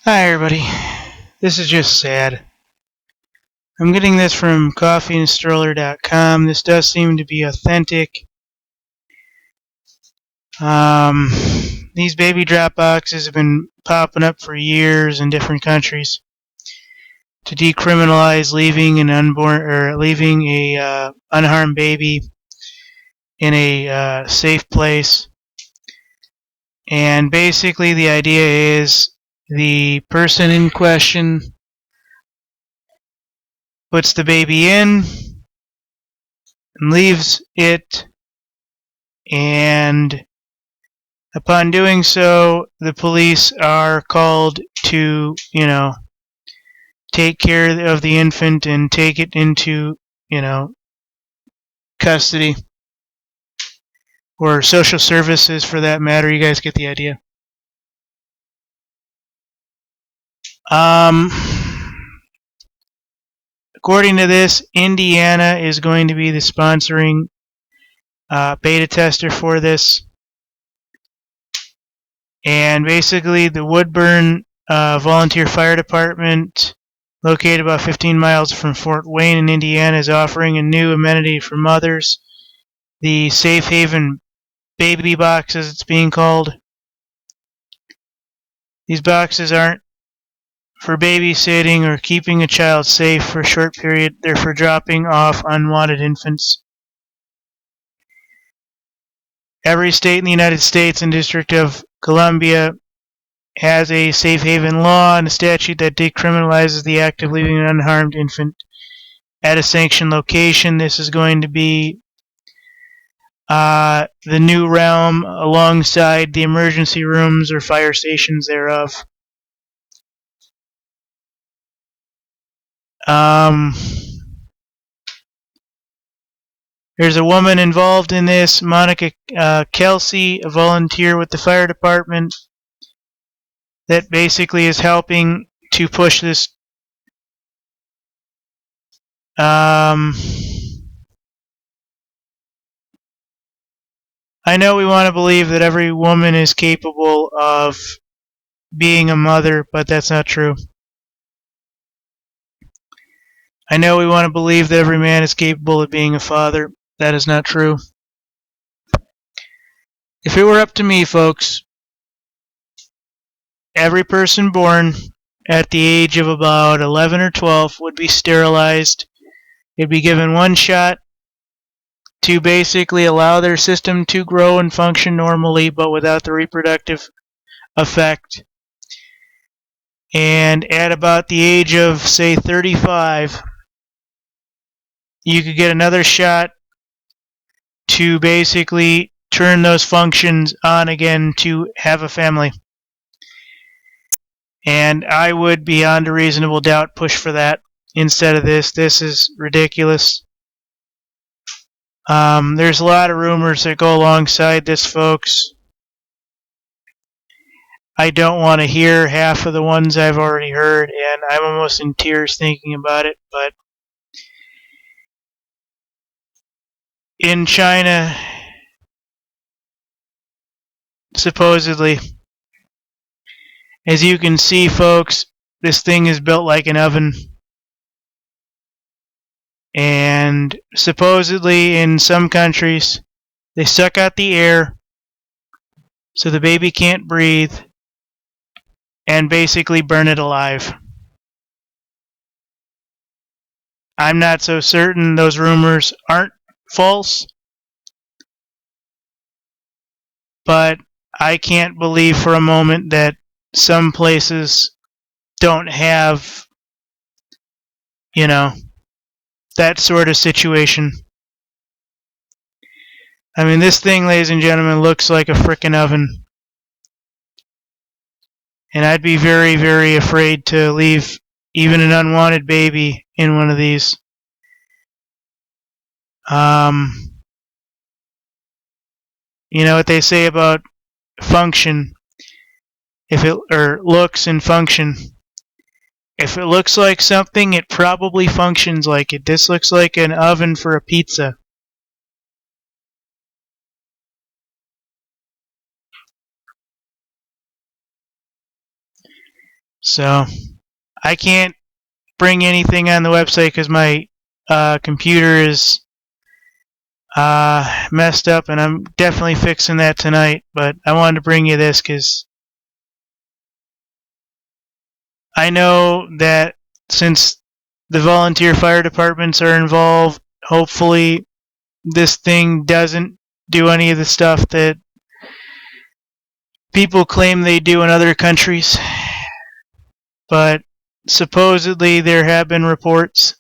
Hi everybody, this is just sad. I'm getting this from coffeeandstroller.com. This does seem to be authentic. These baby drop boxes have been popping up for years in different countries to decriminalize leaving an unborn or leaving a unharmed baby in a safe place. And basically the idea is the person in question puts the baby in and leaves it, and upon doing so, the police are called to, take care of the infant and take it into, custody or social services for that matter. You guys get the idea. Um, According to this, Indiana is going to be the sponsoring beta tester for this. And basically, the Woodburn Volunteer Fire Department, located about 15 miles from Fort Wayne in Indiana, is offering a new amenity for mothers, the Safe Haven Baby Box, as it's being called. These boxes aren't for babysitting or keeping a child safe for a short period. They're for dropping off unwanted infants. Every state in the United States and District of Columbia has a safe haven law and a statute that decriminalizes the act of leaving an unharmed infant at a sanctioned location. This is going to be the new realm alongside the emergency rooms or fire stations thereof. There's a woman involved in this, Monica Kelsey, a volunteer with the fire department, that basically is helping to push this. I know we want to believe that every woman is capable of being a mother, but that's not true. I know we want to believe that every man is capable of being a father. That is not true. If it were up to me, folks, every person born at the age of about 11 or 12 would be sterilized. They'd be given one shot to basically allow their system to grow and function normally, but without the reproductive effect. And at about the age of, say, 35, you could get another shot to basically turn those functions on again to have a family. And I would, beyond a reasonable doubt, push for that instead of this. This is ridiculous. There's a lot of rumors that go alongside this, folks. I don't want to hear half of the ones I've already heard, and I'm almost in tears thinking about it. But in China, supposedly, as you can see, folks, this thing is built like an oven. And supposedly, in some countries, they suck out the air so the baby can't breathe and basically burn it alive. I'm not so certain those rumors aren't false, but I can't believe for a moment that some places don't have, that sort of situation. I mean, this thing, ladies and gentlemen, looks like a frickin' oven. And I'd be very, very afraid to leave even an unwanted baby in one of these. You know what they say about function, or looks and function. If it looks like something, it probably functions like it. This looks like an oven for a pizza. So I can't bring anything on the website because my computer is messed up, and I'm definitely fixing that tonight. But I wanted to bring you this because I know that since the volunteer fire departments are involved, hopefully this thing doesn't do any of the stuff that people claim they do in other countries. But supposedly there have been reports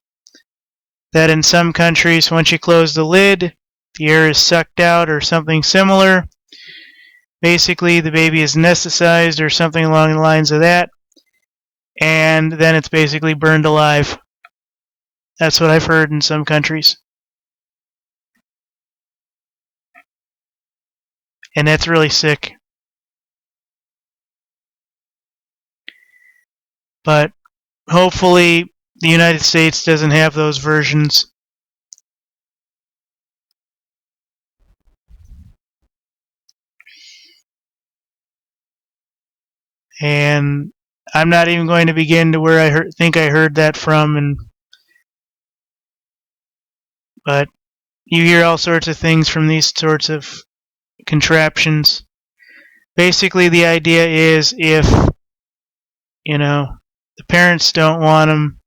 that in some countries, once you close the lid, the air is sucked out or something similar. Basically, the baby is anesthetized or something along the lines of that, and then it's basically burned alive. That's what I've heard in some countries. And that's really sick. But hopefully the United States doesn't have those versions. And I'm not even going to begin to where I think I heard that from. But you hear all sorts of things from these sorts of contraptions. Basically, the idea is if, the parents don't want them,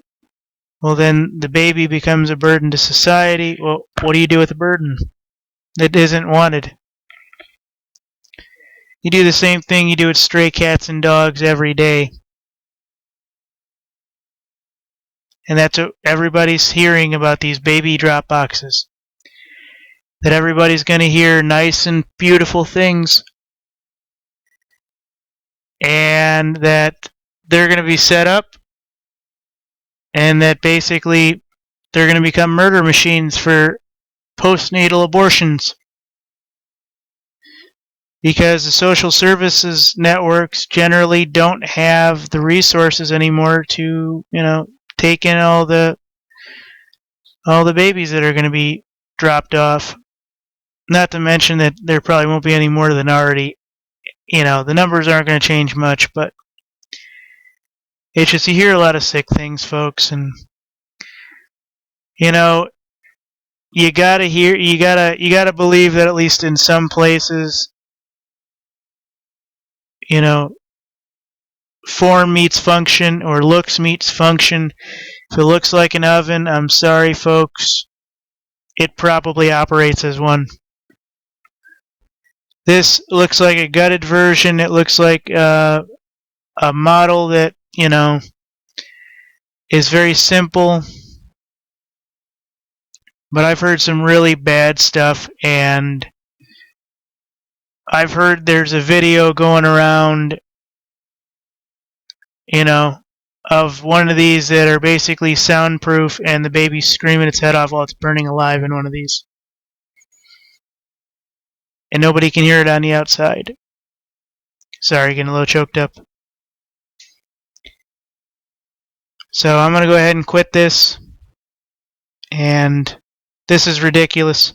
well, then the baby becomes a burden to society. Well, what do you do with a burden that isn't wanted? You do the same thing you do with stray cats and dogs every day. And that's what everybody's hearing about these baby drop boxes. That everybody's going to hear nice and beautiful things. And that they're going to be set up. And that basically they're going to become murder machines for postnatal abortions. Because the social services networks generally don't have the resources anymore to, take in all the babies that are going to be dropped off. Not to mention that there probably won't be any more than already. The numbers aren't going to change much, but it's just you hear a lot of sick things, folks, and you gotta believe that at least in some places, form meets function or looks meets function. If it looks like an oven, I'm sorry, folks, it probably operates as one. This looks like a gutted version. It looks like a model that, is very simple. But I've heard some really bad stuff, and I've heard there's a video going around, of one of these that are basically soundproof, and the baby's screaming its head off while it's burning alive in one of these. And nobody can hear it on the outside. Sorry, getting a little choked up. So I'm going to go ahead and quit this. And this is ridiculous.